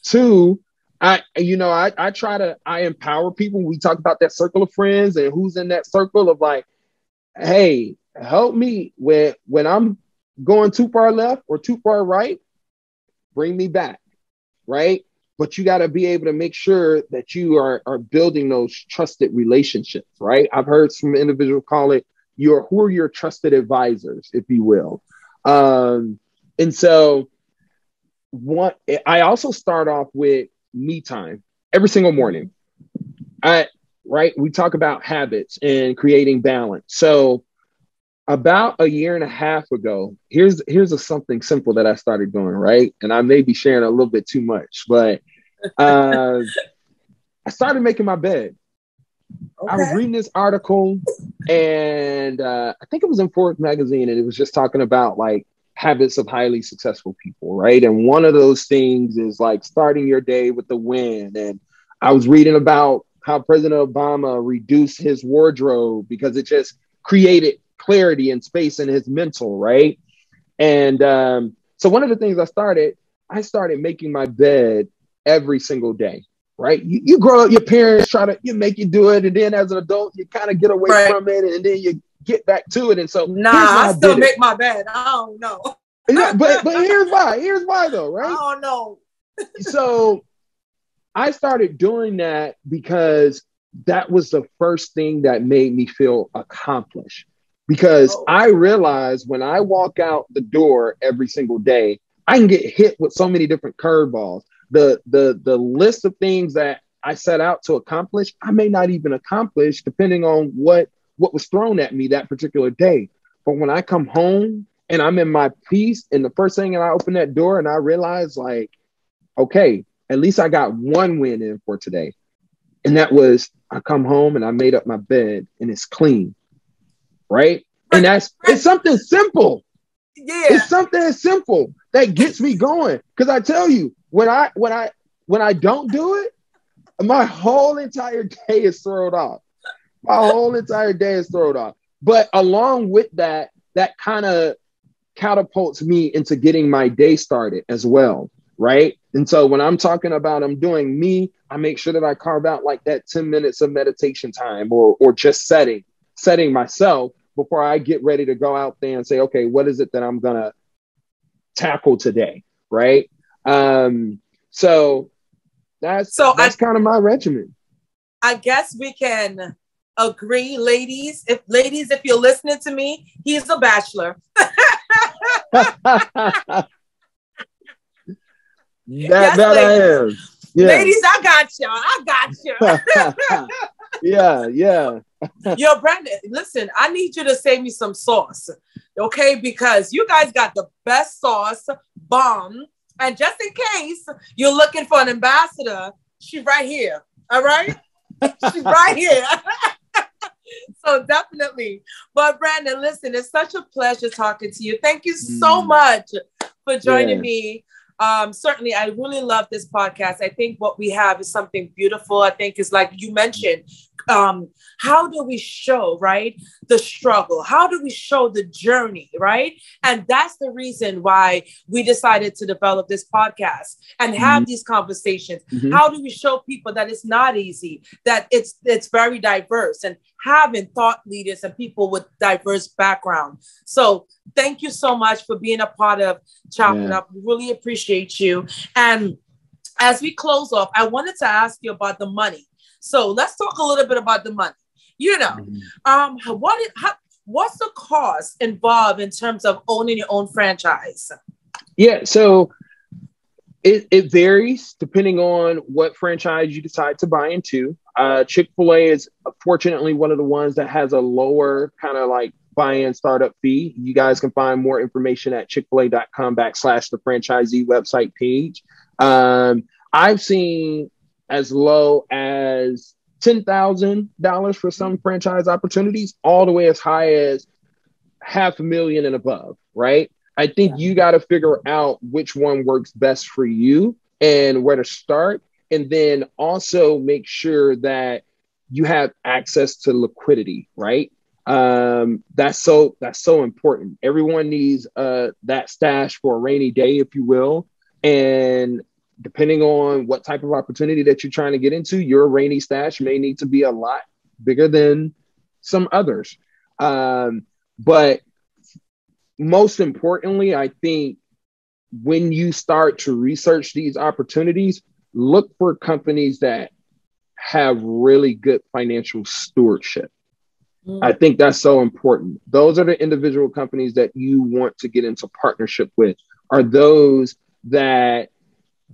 Two, I empower people. We talk about that circle of friends and who's in that circle of like, hey, help me when I'm going too far left or too far right, bring me back, right? But you got to be able to make sure that you are building those trusted relationships, right? I've heard some individuals call it who are your trusted advisors, if you will. And so I also start off with me time every single morning. Right? We talk about habits and creating balance. So about a year and a half ago, here's something simple that I started doing, right? And I may be sharing a little bit too much, but I started making my bed. Okay. I was reading this article and I think it was in Forbes magazine, and it was just talking about like habits of highly successful people, right? And one of those things is like starting your day with a win. And I was reading about how President Obama reduced his wardrobe because it just created clarity and space in his mental, right? And so one of the things I started making my bed every single day, right? You grow up, your parents make you do it, and then as an adult, you kind of get away from it, and then you get back to it. And so I still make my bed. I don't know. Yeah, but here's why though, right? I don't know. So I started doing that because that was the first thing that made me feel accomplished. Because I realized when I walk out the door every single day, I can get hit with so many different curveballs. The list of things that I set out to accomplish, I may not even accomplish depending on what was thrown at me that particular day. But when I come home and I'm in my peace, and the first thing I open that door and I realize like, okay, at least I got one win in for today. And that was I come home and I made up my bed and it's clean. Right. And it's something simple. Yeah. It's something simple that gets me going. Because I tell you, when I don't do it, my whole entire day is thrown off. My whole entire day is thrown off. But along with that kind of catapults me into getting my day started as well. Right. And so when I'm talking about I'm doing me, I make sure that I carve out like that 10 minutes of meditation time or just setting myself before I get ready to go out there and say, okay, what is it that I'm going to tackle today? Right. So that's kind of my regimen. I guess we can agree, ladies. If you're listening to me, he's a bachelor. That I am. Yeah. Ladies, I got you. Yeah. Yo, Brandon, listen, I need you to save me some sauce, okay? Because you guys got the best sauce, bomb. And just in case you're looking for an ambassador, she's right here, all right? She's right here. So definitely. But Brandon, listen, it's such a pleasure talking to you. Thank you so much for joining me. Certainly, I really love this podcast. I think what we have is something beautiful. I think it's like you mentioned, how do we show, right, the struggle? How do we show the journey, right? And that's the reason why we decided to develop this podcast and have these conversations. How do we show people that it's not easy, that it's very diverse, and having thought leaders and people with diverse background. So thank you so much for being a part of Chop It Up. We really appreciate you. And as we close off, I wanted to ask you about the money. So let's talk a little bit about the money. You know, what's the cost involved in terms of owning your own franchise? Yeah, so it varies depending on what franchise you decide to buy into. Chick-fil-A is fortunately one of the ones that has a lower kind of like buy-in startup fee. You guys can find more information at chickfil-a.com/the franchisee website page. I've seen as low as $10,000 for some franchise opportunities, all the way as high as $500,000 and above, right? I think you got to figure out which one works best for you and where to start. And then also make sure that you have access to liquidity, right? That's so important. Everyone needs that stash for a rainy day, if you will. And depending on what type of opportunity that you're trying to get into, your rainy stash may need to be a lot bigger than some others. But most importantly, I think when you start to research these opportunities, look for companies that have really good financial stewardship. I think that's so important. Those are the individual companies that you want to get into partnership with, are those that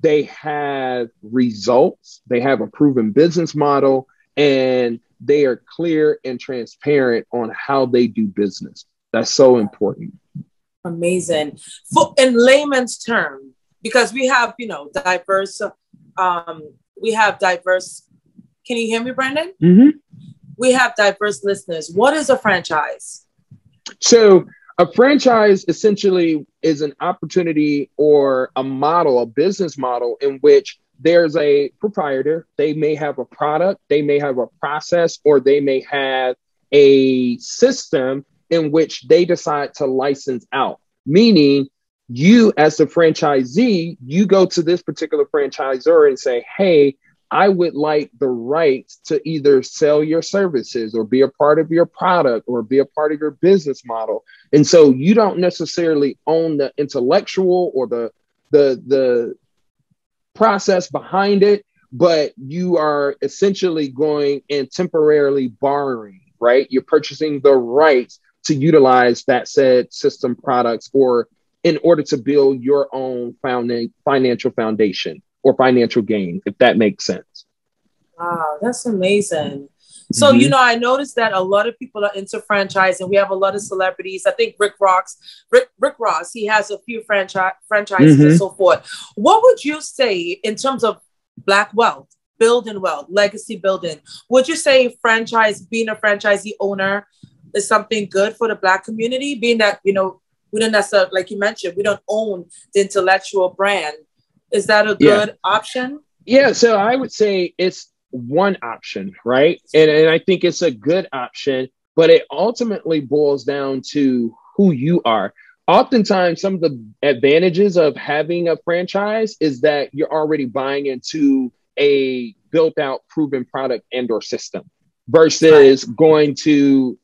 they have results, they have a proven business model, and they are clear and transparent on how they do business. That's so important. Amazing. In layman's term, because we have, diverse, can you hear me, Brandon? Mm-hmm. We have diverse listeners. What is a franchise? So a franchise essentially is an opportunity or a model, a business model in which there's a proprietor. They may have a product, they may have a process, or they may have a system in which they decide to license out. Meaning you as the franchisee, you go to this particular franchisor and say, hey, I would like the rights to either sell your services or be a part of your product or be a part of your business model. And so you don't necessarily own the intellectual or the process behind it, but you are essentially going and temporarily borrowing, right? You're purchasing the rights to utilize that said system, products, or in order to build your own financial foundation or financial gain, if that makes sense. Wow, that's amazing. So, I noticed that a lot of people are into franchising. We have a lot of celebrities. I think Rick Ross, he has a few franchises and so forth. What would you say in terms of Black wealth, building wealth, legacy building? Would you say being a franchisee owner is something good for the Black community, being that, we don't necessarily, like you mentioned, we don't own the intellectual brand? Is that a good option? Yeah, so I would say it's one option, right? And I think it's a good option, but it ultimately boils down to who you are. Oftentimes, some of the advantages of having a franchise is that you're already buying into a built out, proven product and or system versus going to,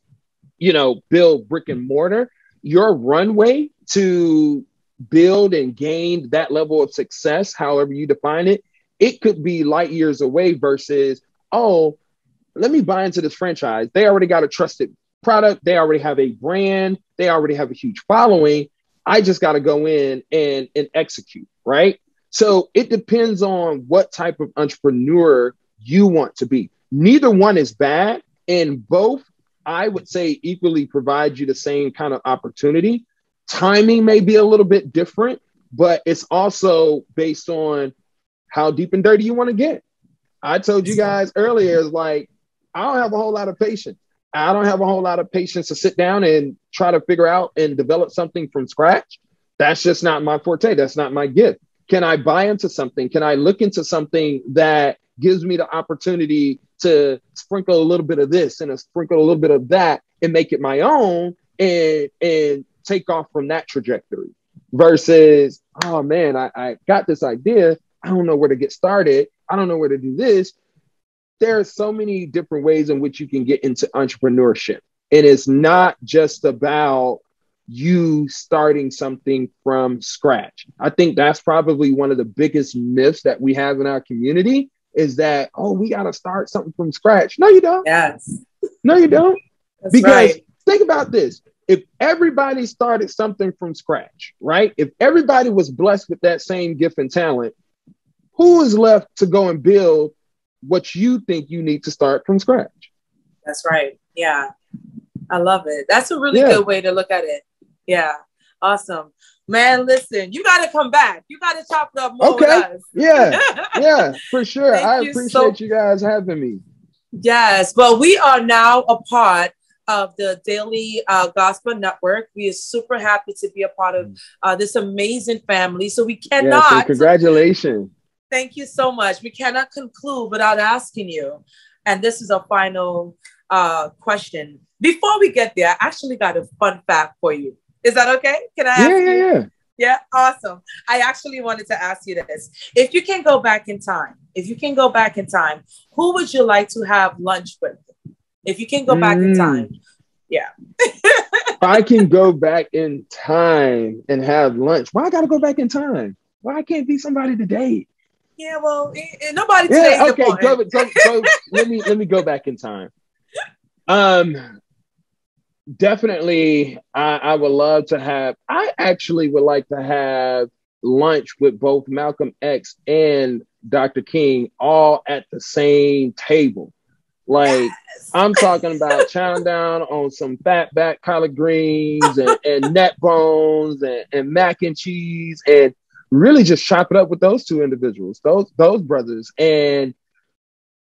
build brick and mortar. Your runway to build and gain that level of success, however you define it, it could be light years away versus, oh, let me buy into this franchise. They already got a trusted product. They already have a brand. They already have a huge following. I just got to go in and execute, right? So it depends on what type of entrepreneur you want to be. Neither one is bad, and both, I would say, equally provide you the same kind of opportunity. Timing may be a little bit different, but it's also based on how deep and dirty you want to get. I told you guys earlier, it's like, I don't have a whole lot of patience. I don't have a whole lot of patience to sit down and try to figure out and develop something from scratch. That's just not my forte. That's not my gift. Can I buy into something? Can I look into something that gives me the opportunity to sprinkle a little bit of this and sprinkle a little bit of that and make it my own and take off from that trajectory versus, oh man, I got this idea. I don't know where to get started. I don't know where to do this. There are so many different ways in which you can get into entrepreneurship. And it's not just about you starting something from scratch. I think that's probably one of the biggest myths that we have in our community is that, oh, we got to start something from scratch. No, you don't. Yes. No, you don't. That's because right. Think about this. If everybody started something from scratch, right? If everybody was blessed with that same gift and talent, who is left to go and build what you think you need to start from scratch? That's right. Yeah. I love it. That's a really good way to look at it. Yeah. Awesome. Man, listen, you got to come back. You got to chop it up more with us. Yeah, for sure. I appreciate you guys having me. Yes. Well, we are now a part of the Daily Gospel Network. We are super happy to be a part of this amazing family. So we cannot. So congratulations. Thank you so much. We cannot conclude without asking you. And this is a final question. Before we get there, I actually got a fun fact for you. Is that okay? Can I ask you? Yeah. Yeah, awesome. I actually wanted to ask you this. If you can go back in time, who would you like to have lunch with? If you can go back in time. Yeah. If I can go back in time and have lunch, why I gotta go back in time? Why I can't be somebody to date? Yeah, well, nobody Yeah, today's okay, important. go. Let me go back in time. Definitely, I would love to have. I actually would like to have lunch with both Malcolm X and Dr. King all at the same table. Like, Yes. I'm talking about chowing down on some fat back collard greens and neck bones and mac and cheese, and really just chop it up with those two individuals, those brothers. And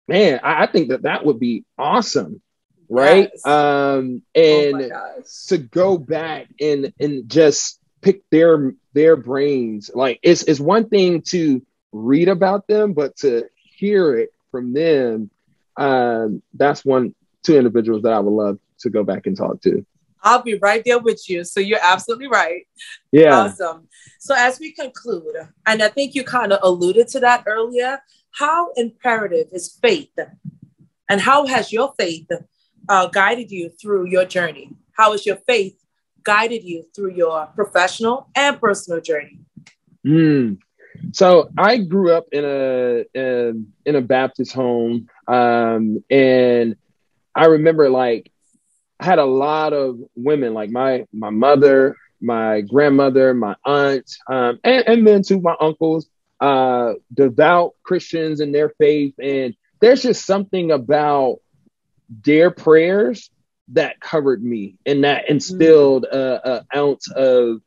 man, I think that would be awesome. Right. Yes. And Oh my gosh. to go back and just pick their brains. Like, it's one thing to read about them, but to hear it from them, that's two individuals that I would love to go back and talk to. I'll be right there with you. So you're absolutely right. Yeah. Awesome. So as we conclude, and I think you kind of alluded to that earlier, how imperative is faith? And how has your faith guided you through your journey? A has your faith guided you through your professional and personal journey? So I grew up in a Baptist home, and I remember, like, I had a lot of women, like my mother, my grandmother, my aunt, and then too my uncles, devout Christians in their faith, and there's just something about their prayers that covered me and that instilled an ounce of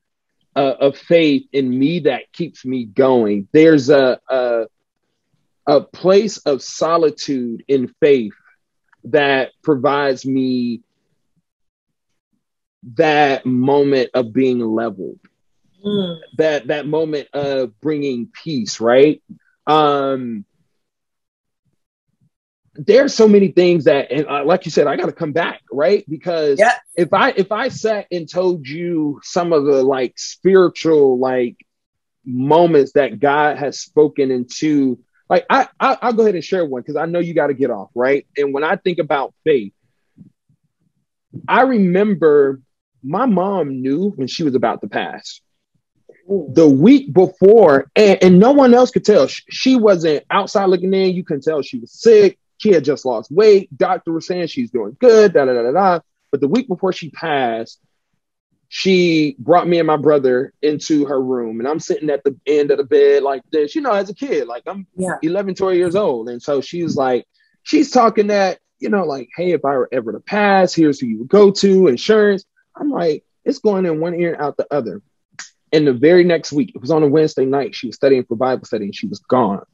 faith in me that keeps me going. There's a place of solitude in faith that provides me that moment of being leveled, that moment of bringing peace, right? There's so many things that, and like you said, I got to come back, right? Because if I sat and told you some of the, like, spiritual, like, moments that God has spoken into, like, I'll go ahead and share one because I know you got to get off, right? And when I think about faith, I remember my mom knew when she was about to pass. The week before, and no one else could tell. She wasn't outside looking in. You couldn't tell she was sick. She had just lost weight. Doctor was saying she's doing good, da da da da. But the week before she passed, she brought me and my brother into her room, and I'm sitting at the end of the bed like this, as a kid, like I'm 11, 12 years old. And so she's talking that, like, hey, if I were ever to pass, here's who you would go to, insurance. I'm like, it's going in one ear and out the other. And the very next week, it was on a Wednesday night, she was studying for Bible study and she was gone.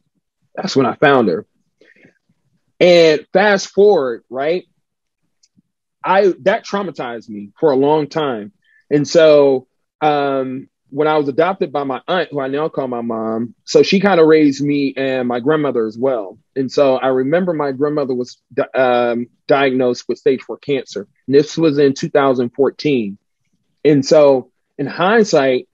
That's when I found her. And fast forward, right? That traumatized me for a long time. And so when I was adopted by my aunt, who I now call my mom, so she kind of raised me and my grandmother as well. And so I remember my grandmother was diagnosed with stage 4 cancer. And this was in 2014. And so in hindsight,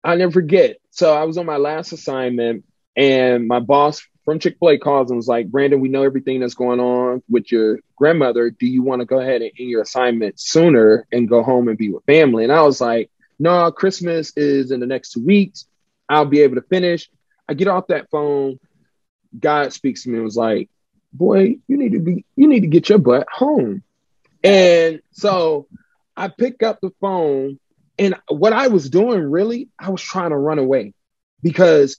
I never forget. So I was on my last assignment and my boss from Chick-fil-A calls and was like, Brandon, we know everything that's going on with your grandmother. Do you want to go ahead and end your assignment sooner and go home and be with family? And I was like, no, Christmas is in the next 2 weeks. I'll be able to finish. I get off that phone. God speaks to me and was like, boy, you need to get your butt home. And so I pick up the phone, and what I was doing, really, I was trying to run away because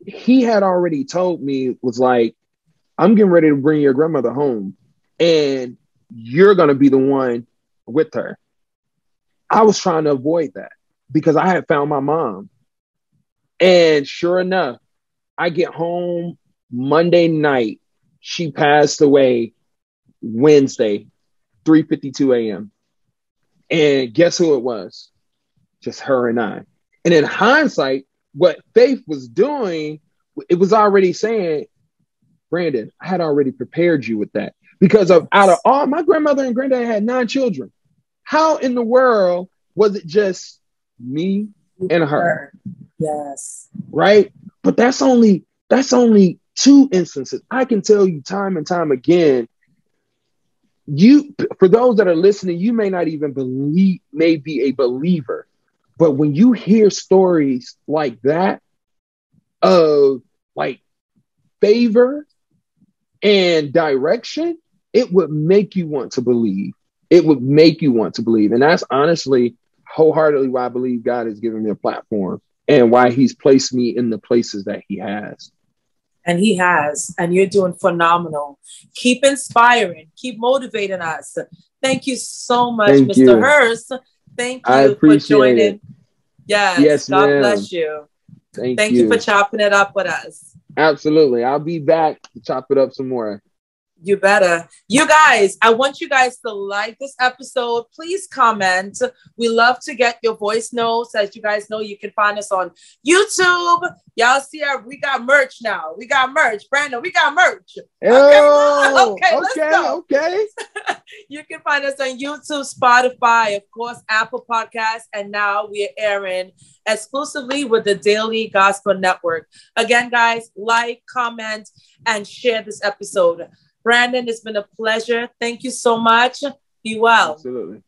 he had already told me, was like, I'm getting ready to bring your grandmother home and you're going to be the one with her. I was trying to avoid that because I had found my mom. And sure enough, I get home Monday night. She passed away Wednesday, 3:52 a.m. And guess who it was? Just her and I. And in hindsight, what faith was doing, it was already saying, Brandon, I had already prepared you with that. Because out of all, my grandmother and granddad had 9 children. How in the world was it just me and her. Yes. Right? But that's only two instances. I can tell you time and time again, for those that are listening, you may not even may be a believer. But when you hear stories like that of like favor and direction, it would make you want to believe. It would make you want to believe. And that's honestly, wholeheartedly why I believe God has given me a platform and why he's placed me in the places that he has. And he has, and you're doing phenomenal. Keep inspiring, keep motivating us. Thank you so much, Mr. Hurst. Thank you for joining. It. Yes, God ma'am. bless you. Thank you for chopping it up with us. Absolutely. I'll be back to chop it up some more. You better. You guys, I want you guys to like this episode. Please comment. We love to get your voice notes. As you guys know, you can find us on YouTube. Y'all see we got merch now. We got merch. Brandon, we got merch. Okay, let's go. Okay. You can find us on YouTube, Spotify, of course, Apple Podcasts, and now we are airing exclusively with the Daily Gospel Network. Again, guys, like, comment, and share this episode. Brandon, it's been a pleasure. Thank you so much. Be well. Absolutely.